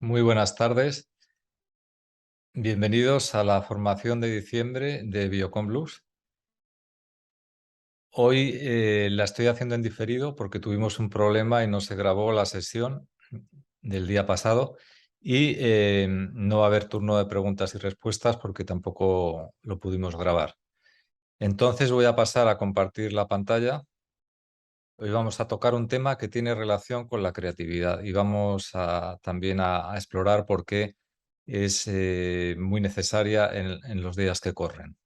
Muy buenas tardes. Bienvenidos a la formación de diciembre de Bioconblus. Hoy la estoy haciendo en diferido porque tuvimos un problema y no se grabó la sesión del día pasado y no va a haber turno de preguntas y respuestas porque tampoco lo pudimos grabar. Entonces voy a pasar a compartir la pantalla. Hoy vamos a tocar un tema que tiene relación con la creatividad y vamos también a explorar por qué es muy necesaria en los días que corren.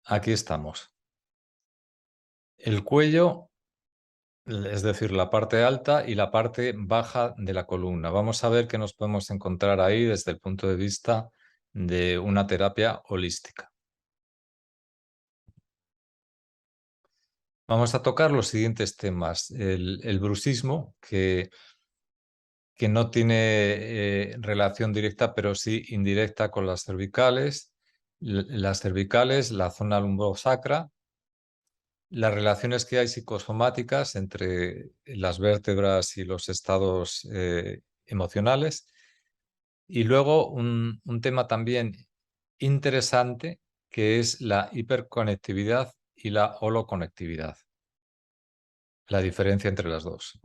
Aquí estamos. El cuello, es decir, la parte alta y la parte baja de la columna. Vamos a ver qué nos podemos encontrar ahí desde el punto de vista de una terapia holística. Vamos a tocar los siguientes temas. El bruxismo, que no tiene relación directa, pero sí indirecta con las cervicales. Las cervicales, la zona lumbosacra, las relaciones que hay psicosomáticas entre las vértebras y los estados emocionales. Y luego un tema también interesante que es la hiperconectividad y la holoconectividad, la diferencia entre las dos.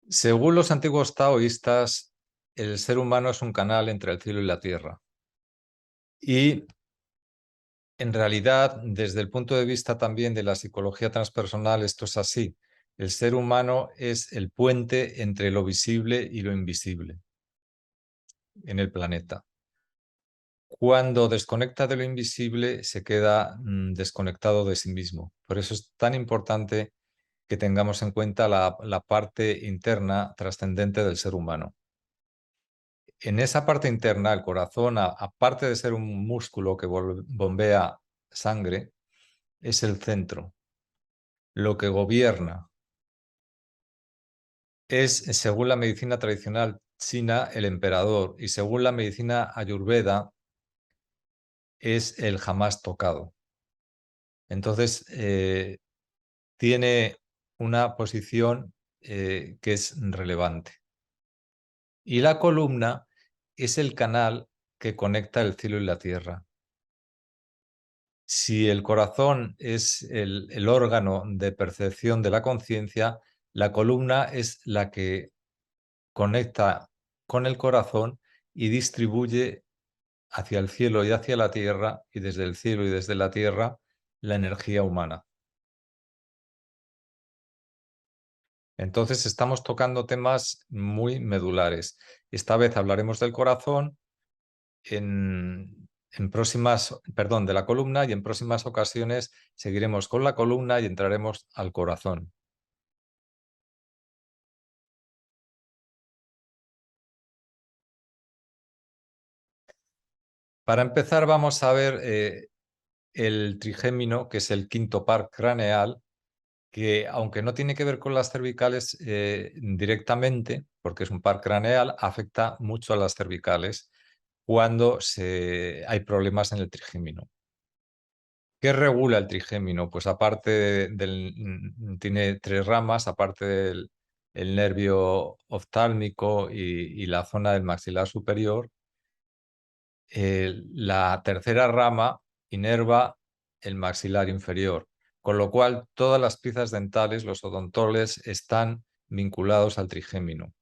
Según los antiguos taoístas, el ser humano es un canal entre el cielo y la tierra. Y en realidad, desde el punto de vista también de la psicología transpersonal, esto es así. El ser humano es el puente entre lo visible y lo invisible en el planeta. Cuando desconecta de lo invisible, se queda desconectado de sí mismo. Por eso es tan importante que tengamos en cuenta la parte interna trascendente del ser humano. En esa parte interna, el corazón, aparte de ser un músculo que bombea sangre, es el centro. Lo que gobierna es, según la medicina tradicional china, el emperador, y según la medicina ayurveda, es el jamás tocado. Entonces, tiene una posición que es relevante. Y la columna es el canal que conecta el cielo y la tierra. Si el corazón es el órgano de percepción de la conciencia, la columna es la que conecta con el corazón y distribuye hacia el cielo y hacia la tierra, y desde el cielo y desde la tierra, la energía humana. Entonces estamos tocando temas muy medulares. Esta vez hablaremos del corazón, en próximas, perdón, de la columna, y en próximas ocasiones seguiremos con la columna y entraremos al corazón. Para empezar vamos a ver el trigémino, que es el quinto par craneal, que aunque no tiene que ver con las cervicales directamente, porque es un par craneal, afecta mucho a las cervicales cuando hay problemas en el trigémino. ¿Qué regula el trigémino? Pues aparte tiene tres ramas, aparte del el nervio oftálmico y la zona del maxilar superior. La tercera rama inerva el maxilar inferior, con lo cual todas las piezas dentales, los odontoles, están vinculados al trigémino.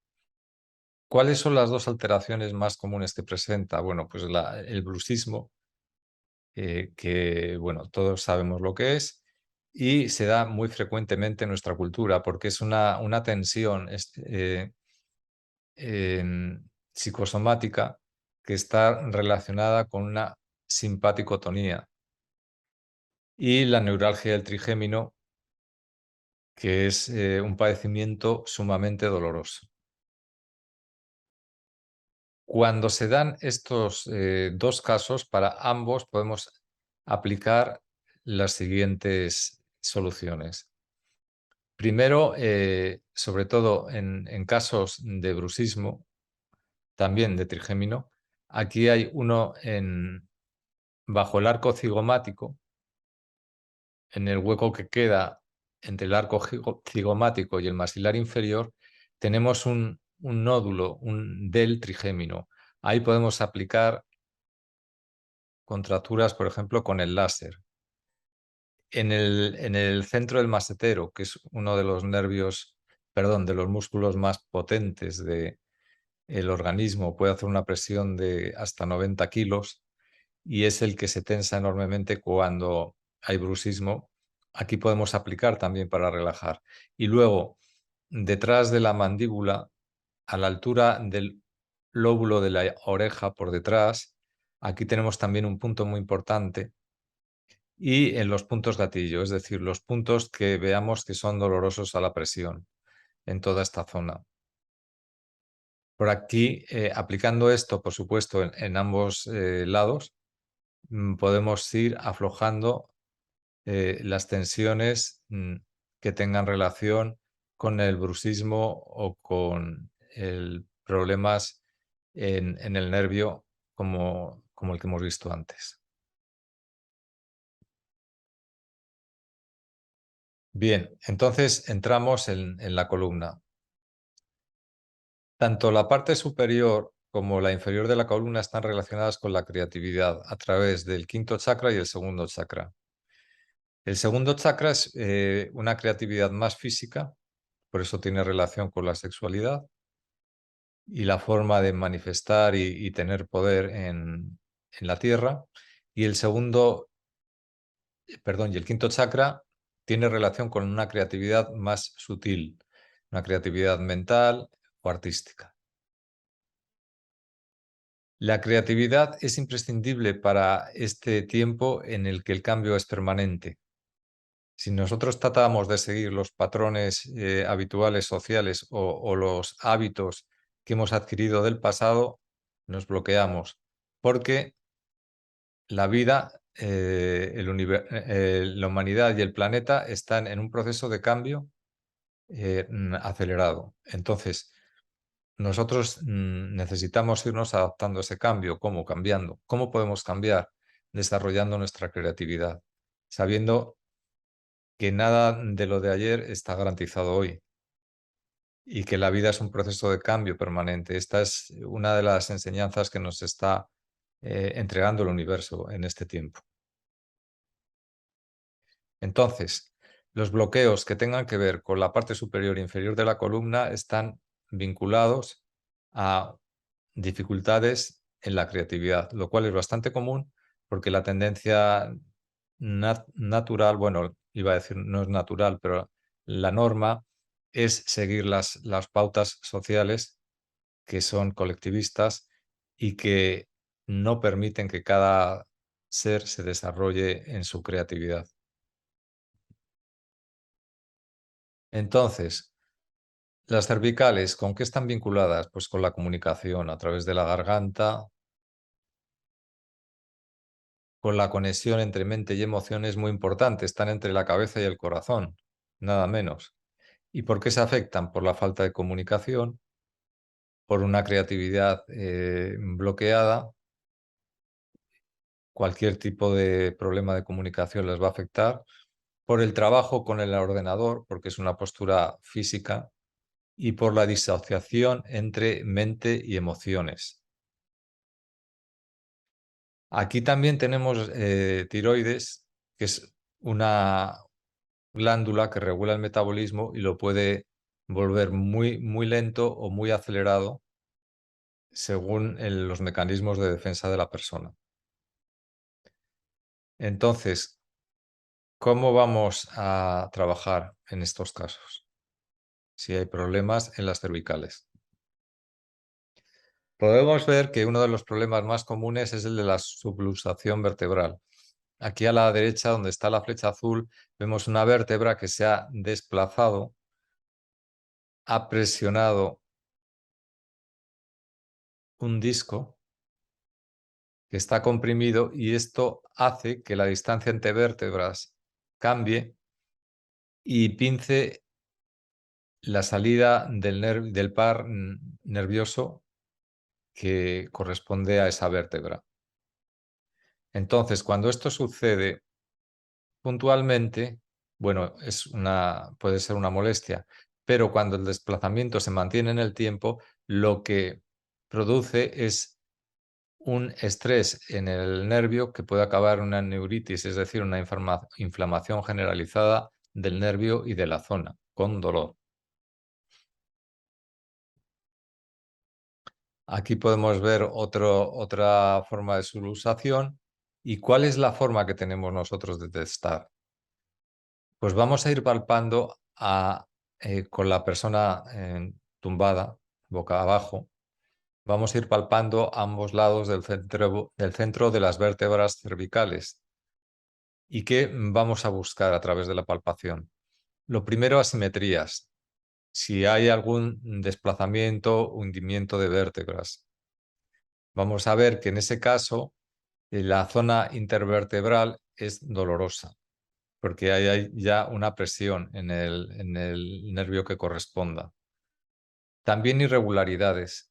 ¿Cuáles son las dos alteraciones más comunes que presenta? Bueno, pues el bruxismo, que bueno, todos sabemos lo que es, y se da muy frecuentemente en nuestra cultura porque es una tensión psicosomática que está relacionada con una simpaticotonía, y la neuralgia del trigémino, que es un padecimiento sumamente doloroso. Cuando se dan estos dos casos, para ambos podemos aplicar las siguientes soluciones. Primero, sobre todo en casos de bruxismo, también de trigémino. Aquí hay uno bajo el arco cigomático, en el hueco que queda entre el arco cigomático y el maxilar inferior, tenemos un nódulo, un del trigémino. Ahí podemos aplicar contracturas, por ejemplo, con el láser. En el centro del masetero, que es uno de los nervios, perdón, de los músculos más potentes del organismo, puede hacer una presión de hasta 90 kilos y es el que se tensa enormemente cuando hay bruxismo. Aquí podemos aplicar también para relajar. Y luego, detrás de la mandíbula, a la altura del lóbulo de la oreja por detrás, aquí tenemos también un punto muy importante y en los puntos gatillo, es decir, los puntos que veamos que son dolorosos a la presión en toda esta zona. Por aquí, aplicando esto, por supuesto, en ambos lados, podemos ir aflojando las tensiones que tengan relación con el bruxismo o con problemas en el nervio como el que hemos visto antes. Bien, entonces entramos en la columna. Tanto la parte superior como la inferior de la columna están relacionadas con la creatividad a través del quinto chakra y el segundo chakra. El segundo chakra es una creatividad más física, por eso tiene relación con la sexualidad y la forma de manifestar y tener poder en la tierra. Y y el quinto chakra tiene relación con una creatividad más sutil, una creatividad mental o artística. La creatividad es imprescindible para este tiempo en el que el cambio es permanente. Si nosotros tratamos de seguir los patrones habituales sociales o los hábitos que hemos adquirido del pasado, nos bloqueamos, porque la vida, la humanidad y el planeta están en un proceso de cambio acelerado. Entonces, nosotros necesitamos irnos adaptando a ese cambio. ¿Cómo? Cambiando. ¿Cómo podemos cambiar? Desarrollando nuestra creatividad, sabiendo que nada de lo de ayer está garantizado hoy y que la vida es un proceso de cambio permanente. Esta es una de las enseñanzas que nos está entregando el universo en este tiempo. Entonces, los bloqueos que tengan que ver con la parte superior e inferior de la columna están vinculados a dificultades en la creatividad, lo cual es bastante común porque la tendencia natural, bueno, iba a decir no es natural, pero la norma es seguir las pautas sociales que son colectivistas y que no permiten que cada ser se desarrolle en su creatividad. Entonces, las cervicales, ¿con qué están vinculadas? Pues con la comunicación a través de la garganta, con la conexión entre mente y emoción es muy importante, están entre la cabeza y el corazón, nada menos. ¿Y por qué se afectan? Por la falta de comunicación, por una creatividad bloqueada. Cualquier tipo de problema de comunicación les va a afectar. Por el trabajo con el ordenador, porque es una postura física, y por la disociación entre mente y emociones. Aquí también tenemos tiroides, que es una glándula que regula el metabolismo y lo puede volver muy, muy lento o muy acelerado según los mecanismos de defensa de la persona. Entonces, ¿cómo vamos a trabajar en estos casos si hay problemas en las cervicales? Podemos ver que uno de los problemas más comunes es el de la subluxación vertebral. Aquí a la derecha, donde está la flecha azul, vemos una vértebra que se ha desplazado, ha presionado un disco que está comprimido y esto hace que la distancia entre vértebras cambie y pince la salida del par nervioso que corresponde a esa vértebra. Entonces, cuando esto sucede puntualmente, bueno, puede ser una molestia, pero cuando el desplazamiento se mantiene en el tiempo, lo que produce es un estrés en el nervio que puede acabar en una neuritis, es decir, una inflamación generalizada del nervio y de la zona, con dolor. Aquí podemos ver otra forma de subluxación. ¿Y cuál es la forma que tenemos nosotros de testar? Pues vamos a ir palpando con la persona tumbada, boca abajo. Vamos a ir palpando ambos lados del centro de las vértebras cervicales. ¿Y qué vamos a buscar a través de la palpación? Lo primero, asimetrías. Si hay algún desplazamiento o hundimiento de vértebras. Vamos a ver que en ese caso la zona intervertebral es dolorosa, porque hay ya una presión en el nervio que corresponda. También irregularidades.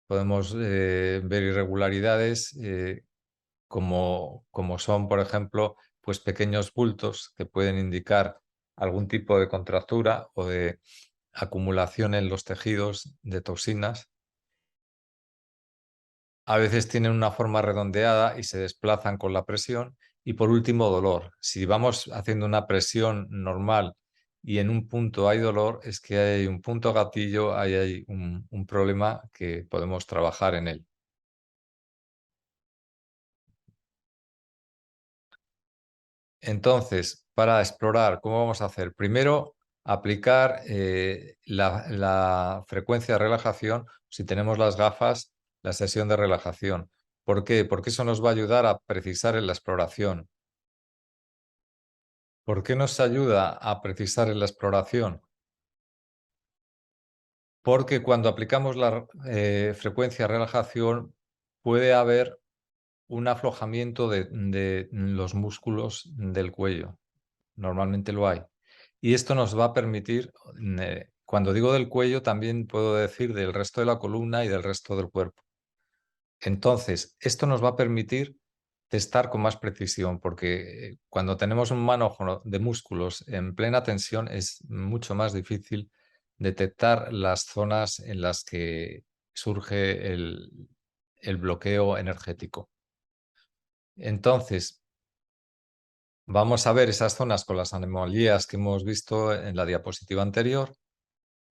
Podemos ver irregularidades como son, por ejemplo, pues pequeños bultos que pueden indicar algún tipo de contractura o de acumulación en los tejidos de toxinas. A veces tienen una forma redondeada y se desplazan con la presión. Y por último, dolor. Si vamos haciendo una presión normal y en un punto hay dolor, es que hay un punto gatillo, hay un problema que podemos trabajar en él. Entonces, para explorar, ¿cómo vamos a hacer? Primero, aplicar la frecuencia de relajación. Si tenemos las gafas, la sesión de relajación. ¿Por qué? Porque eso nos va a ayudar a precisar en la exploración. ¿Por qué nos ayuda a precisar en la exploración? Porque cuando aplicamos la frecuencia de relajación puede haber un aflojamiento de los músculos del cuello. Normalmente lo hay. Y esto nos va a permitir, cuando digo del cuello, también puedo decir del resto de la columna y del resto del cuerpo. Entonces, esto nos va a permitir testar con más precisión, porque cuando tenemos un manojo de músculos en plena tensión es mucho más difícil detectar las zonas en las que surge el bloqueo energético. Entonces, vamos a ver esas zonas con las anomalías que hemos visto en la diapositiva anterior.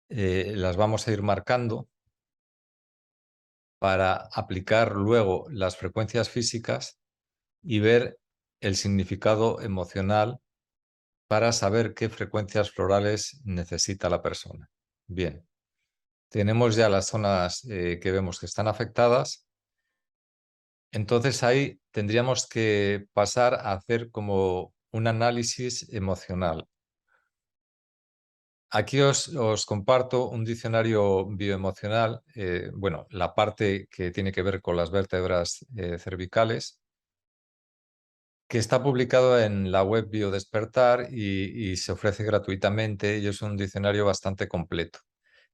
Las vamos a ir marcando para aplicar luego las frecuencias físicas y ver el significado emocional para saber qué frecuencias florales necesita la persona. Bien, tenemos ya las zonas que vemos que están afectadas. Entonces ahí tendríamos que pasar a hacer como un análisis emocional. Aquí os comparto un diccionario bioemocional, bueno, la parte que tiene que ver con las vértebras cervicales, que está publicado en la web Biodespertar y se ofrece gratuitamente y es un diccionario bastante completo.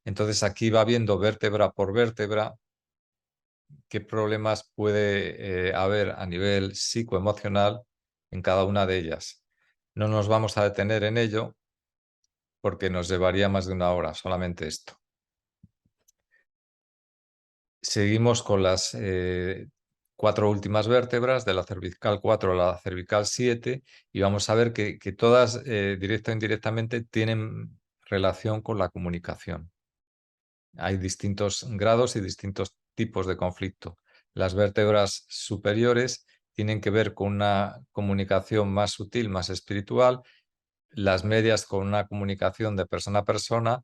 Entonces aquí va viendo vértebra por vértebra qué problemas puede haber a nivel psicoemocional en cada una de ellas. No nos vamos a detener en ello porque nos llevaría más de una hora solamente esto. Seguimos con las 4 últimas vértebras, de la cervical 4 a la cervical 7, y vamos a ver que todas, directa o indirectamente, tienen relación con la comunicación. Hay distintos grados y distintos tipos de conflicto. Las vértebras superiores tienen que ver con una comunicación más sutil, más espiritual, las medias con una comunicación de persona a persona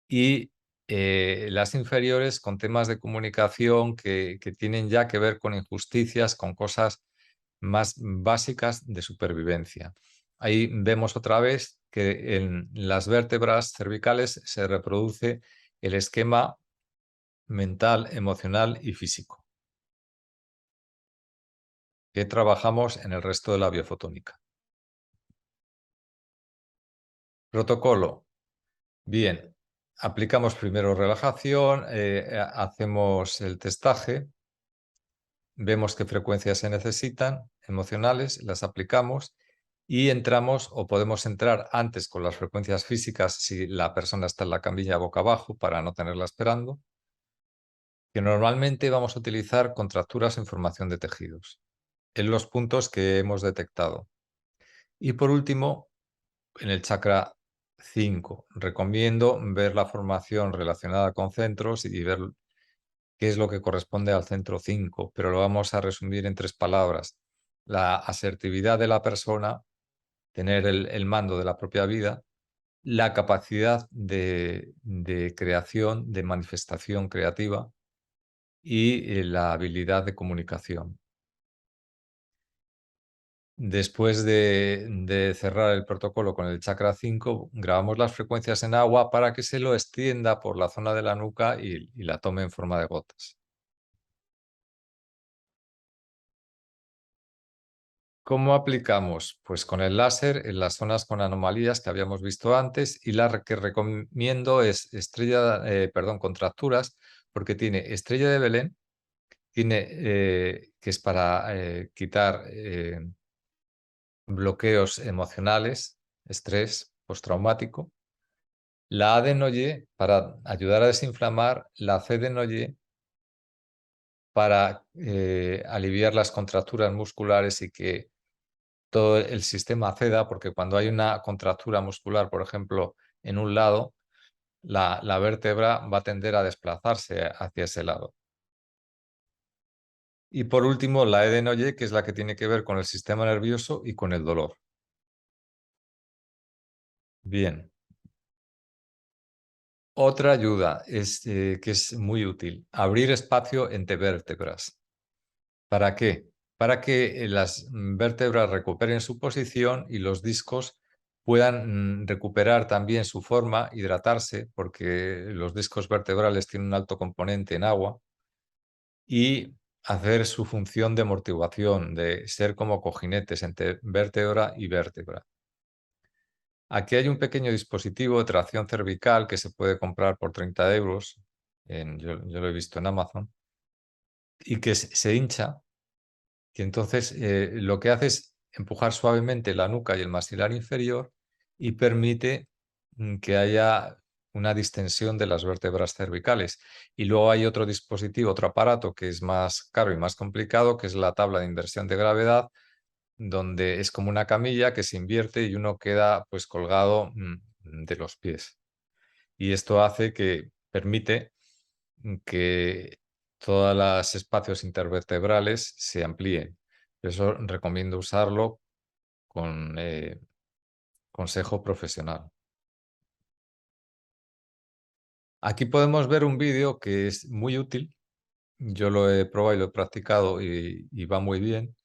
y las inferiores con temas de comunicación que tienen ya que ver con injusticias, con cosas más básicas de supervivencia. Ahí vemos otra vez que en las vértebras cervicales se reproduce el esquema mental, emocional y físico que trabajamos en el resto de la biofotónica. Protocolo. Bien, aplicamos primero relajación, hacemos el testaje, vemos qué frecuencias se necesitan, emocionales, las aplicamos y entramos o podemos entrar antes con las frecuencias físicas si la persona está en la camilla boca abajo para no tenerla esperando, que normalmente vamos a utilizar contracturas en formación de tejidos en los puntos que hemos detectado. Y por último, en el chakra 5, recomiendo ver la formación relacionada con centros y ver qué es lo que corresponde al centro 5, pero lo vamos a resumir en 3 palabras. La asertividad de la persona, tener el mando de la propia vida, la capacidad de creación, de manifestación creativa y la habilidad de comunicación. Después de cerrar el protocolo con el chakra 5, grabamos las frecuencias en agua para que se lo extienda por la zona de la nuca y la tome en forma de gotas. ¿Cómo aplicamos? Pues con el láser en las zonas con anomalías que habíamos visto antes, y la que recomiendo es contracturas, porque tiene estrella de Belén, tiene, que es para quitar bloqueos emocionales, estrés postraumático, la A de Noye para ayudar a desinflamar, la C de Noye para aliviar las contracturas musculares y que todo el sistema ceda, porque cuando hay una contractura muscular, por ejemplo, en un lado, la vértebra va a tender a desplazarse hacia ese lado. Y por último, la E de Noye, que es la que tiene que ver con el sistema nervioso y con el dolor. Bien. Otra ayuda que es muy útil, abrir espacio entre vértebras. ¿Para qué? Para que las vértebras recuperen su posición y los discos puedan recuperar también su forma, hidratarse, porque los discos vertebrales tienen un alto componente en agua, y hacer su función de amortiguación, de ser como cojinetes entre vértebra y vértebra. Aquí hay un pequeño dispositivo de tracción cervical que se puede comprar por 30 euros, yo lo he visto en Amazon, y que se hincha. Y entonces lo que hace es empujar suavemente la nuca y el maxilar inferior y permite que haya una distensión de las vértebras cervicales. Y luego hay otro dispositivo, otro aparato que es más caro y más complicado, que es la tabla de inversión de gravedad, donde es como una camilla que se invierte y uno queda pues colgado de los pies. Y esto hace que permite que todos los espacios intervertebrales se amplíen. Por eso recomiendo usarlo con consejo profesional. Aquí podemos ver un vídeo que es muy útil. Yo lo he probado y lo he practicado y va muy bien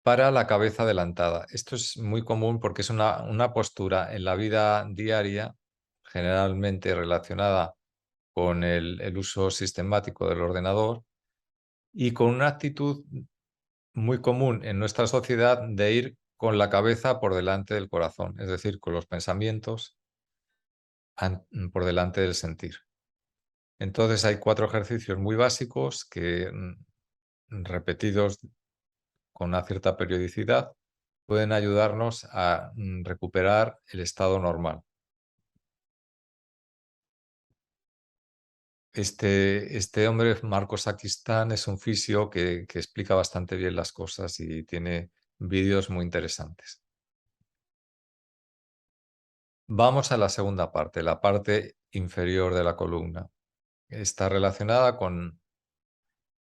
para la cabeza adelantada. Esto es muy común porque es una postura en la vida diaria, generalmente relacionada con el uso sistemático del ordenador y con una actitud muy común en nuestra sociedad de ir con la cabeza por delante del corazón, es decir, con los pensamientos por delante del sentir. Entonces hay 4 ejercicios muy básicos que, repetidos con una cierta periodicidad, pueden ayudarnos a recuperar el estado normal. Este hombre, Marcos Aquistán, es un fisio que explica bastante bien las cosas y tiene vídeos muy interesantes. Vamos a la segunda parte, la parte inferior de la columna. Está relacionada con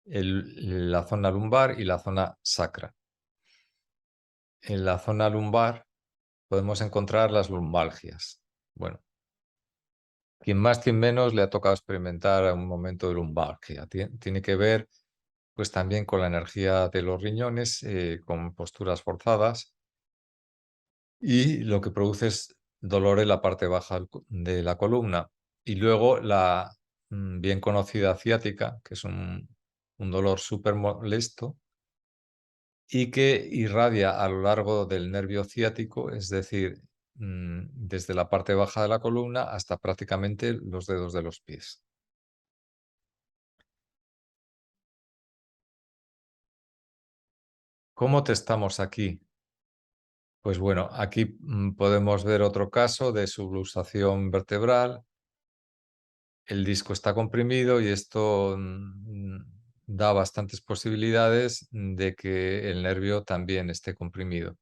la zona lumbar y la zona sacra. En la zona lumbar podemos encontrar las lumbalgias. Bueno, quien más, quien menos le ha tocado experimentar un momento de lumbalgia. Tiene que ver pues también con la energía de los riñones, con posturas forzadas, y lo que produce es dolor en la parte baja de la columna. Y luego la bien conocida ciática, que es un dolor súper molesto y que irradia a lo largo del nervio ciático, es decir, desde la parte baja de la columna hasta prácticamente los dedos de los pies. ¿Cómo testamos aquí? Pues bueno, aquí podemos ver otro caso de subluxación vertebral. El disco está comprimido y esto da bastantes posibilidades de que el nervio también esté comprimido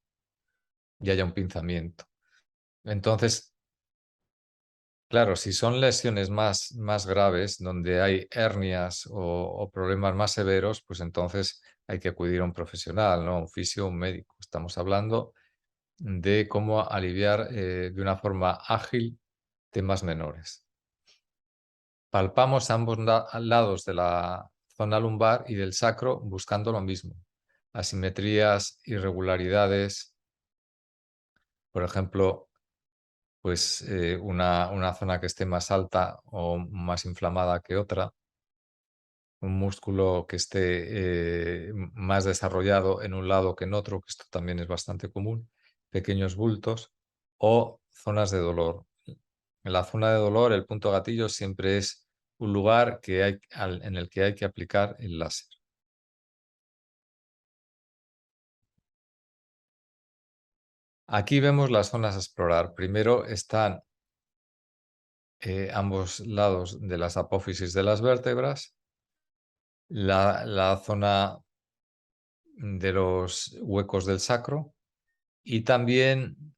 y haya un pinzamiento. Entonces, claro, si son lesiones más graves, donde hay hernias o problemas más severos, pues entonces hay que acudir a un profesional, ¿no? Un fisio, un médico. Estamos hablando de cómo aliviar de una forma ágil temas menores. Palpamos ambos lados de la zona lumbar y del sacro buscando lo mismo. Asimetrías, irregularidades, por ejemplo, pues una zona que esté más alta o más inflamada que otra, un músculo que esté más desarrollado en un lado que en otro, que esto también es bastante común, pequeños bultos o zonas de dolor. En la zona de dolor, el punto gatillo siempre es un lugar en el que hay que aplicar el láser. Aquí vemos las zonas a explorar. Primero están ambos lados de las apófisis de las vértebras, la zona de los huecos del sacro y también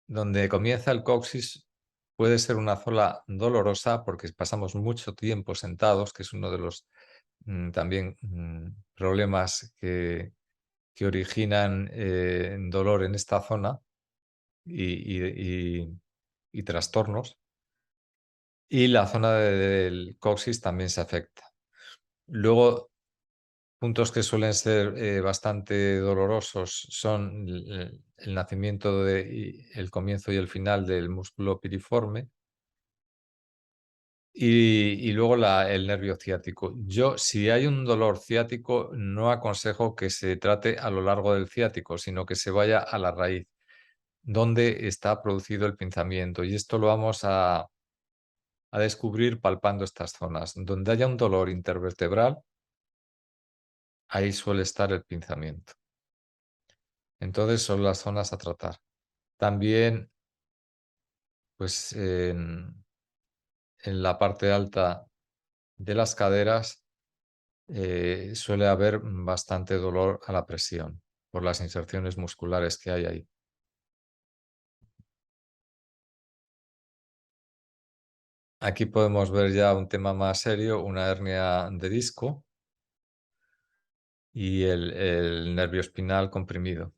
donde comienza el coxis puede ser una zona dolorosa porque pasamos mucho tiempo sentados, que es uno de los también problemas que originan dolor en esta zona y trastornos. Y la zona del coxis también se afecta. Luego, puntos que suelen ser bastante dolorosos son el nacimiento el comienzo y el final del músculo piriforme y luego el nervio ciático. Yo, si hay un dolor ciático, no aconsejo que se trate a lo largo del ciático, sino que se vaya a la raíz, donde está producido el pinzamiento. Y esto lo vamos a descubrir palpando estas zonas. Donde haya un dolor intervertebral, ahí suele estar el pinzamiento. Entonces son las zonas a tratar. También, pues en la parte alta de las caderas suele haber bastante dolor a la presión por las inserciones musculares que hay ahí. Aquí podemos ver ya un tema más serio, una hernia de disco y el nervio espinal comprimido.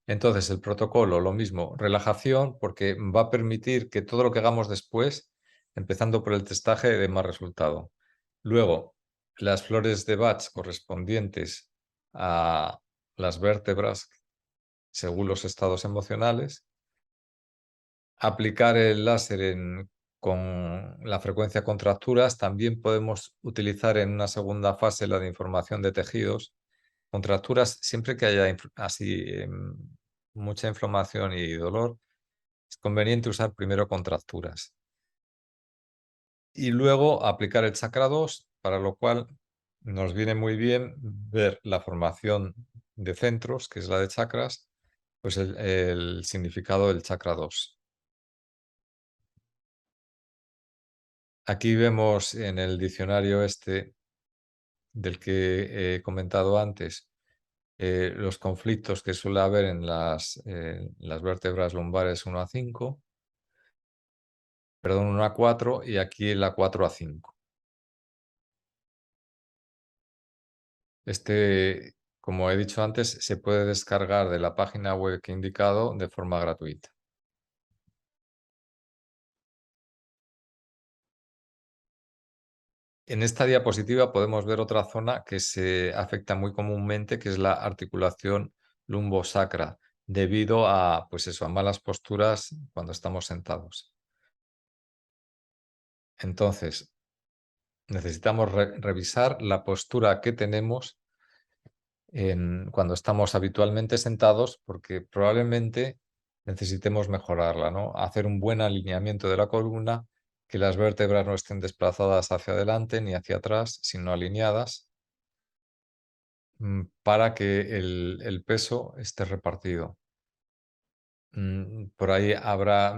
Entonces, el protocolo, lo mismo, relajación, porque va a permitir que todo lo que hagamos después, empezando por el testaje, dé más resultado. Luego, las flores de Bach correspondientes a las vértebras, según los estados emocionales. Aplicar el láser con la frecuencia contracturas. También podemos utilizar en una segunda fase la de información de tejidos. Contracturas, siempre que haya así mucha inflamación y dolor, es conveniente usar primero contracturas. Y luego aplicar el chakra 2, para lo cual nos viene muy bien ver la formación de centros, que es la de chakras, pues el significado del chakra 2. Aquí vemos en el diccionario este del que he comentado antes, los conflictos que suele haber en las vértebras lumbares 1 a 5, perdón, 1 a 4 y aquí en la 4 a 5. Este, como he dicho antes, se puede descargar de la página web que he indicado de forma gratuita. En esta diapositiva podemos ver otra zona que se afecta muy comúnmente, que es la articulación lumbosacra, debido a, pues eso, a malas posturas cuando estamos sentados. Entonces, necesitamos revisar la postura que tenemos cuando estamos habitualmente sentados, porque probablemente necesitemos mejorarla, ¿no? Hacer un buen alineamiento de la columna, que las vértebras no estén desplazadas hacia adelante ni hacia atrás, sino alineadas, para que el peso esté repartido. Por ahí habrá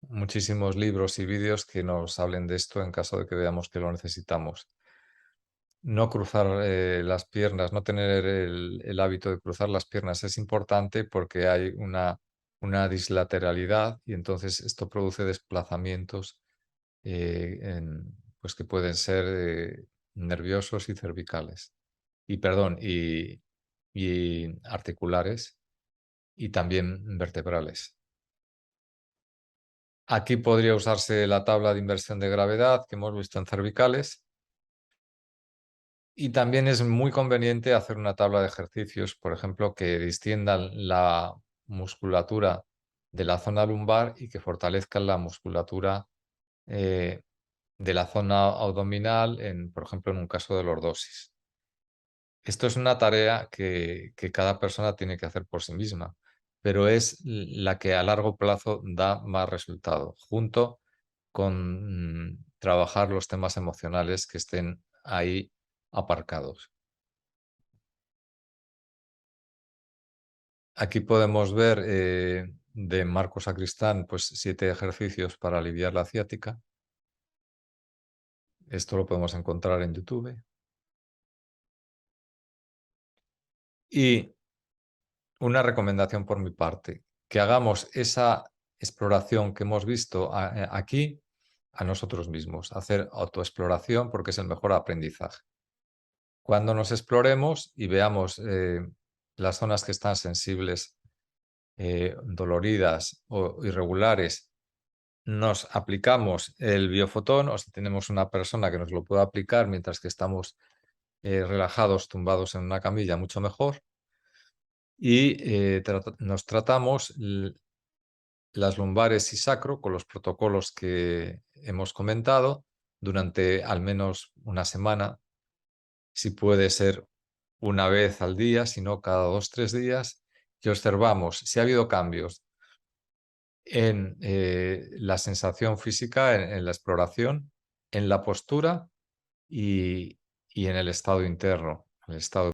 muchísimos libros y vídeos que nos hablen de esto en caso de que veamos que lo necesitamos. No cruzar las piernas, no tener el hábito de cruzar las piernas es importante porque hay una dislateralidad y entonces esto produce desplazamientos pues que pueden ser nerviosos y cervicales. Y perdón, y articulares y también vertebrales. Aquí podría usarse la tabla de inversión de gravedad que hemos visto en cervicales. Y también es muy conveniente hacer una tabla de ejercicios, por ejemplo, que distiendan la musculatura de la zona lumbar y que fortalezcan la musculatura eh, de la zona abdominal, por ejemplo, en un caso de lordosis. Esto es una tarea que cada persona tiene que hacer por sí misma, pero es la que a largo plazo da más resultado, junto con trabajar los temas emocionales que estén ahí aparcados. Aquí podemos ver de Marco Sacristán, pues 7 ejercicios para aliviar la ciática. Esto lo podemos encontrar en YouTube. Y una recomendación por mi parte, que hagamos esa exploración que hemos visto aquí a nosotros mismos, hacer autoexploración porque es el mejor aprendizaje. Cuando nos exploremos y veamos las zonas que están sensibles, doloridas o irregulares, nos aplicamos el biofotón, o si tenemos una persona que nos lo pueda aplicar mientras que estamos relajados, tumbados en una camilla, mucho mejor. Y nos tratamos las lumbares y sacro con los protocolos que hemos comentado durante al menos una semana, si puede ser una vez al día, si no cada 2 o 3 días, y observamos si ha habido cambios en la sensación física, en la exploración, en la postura y en el estado interno, el estado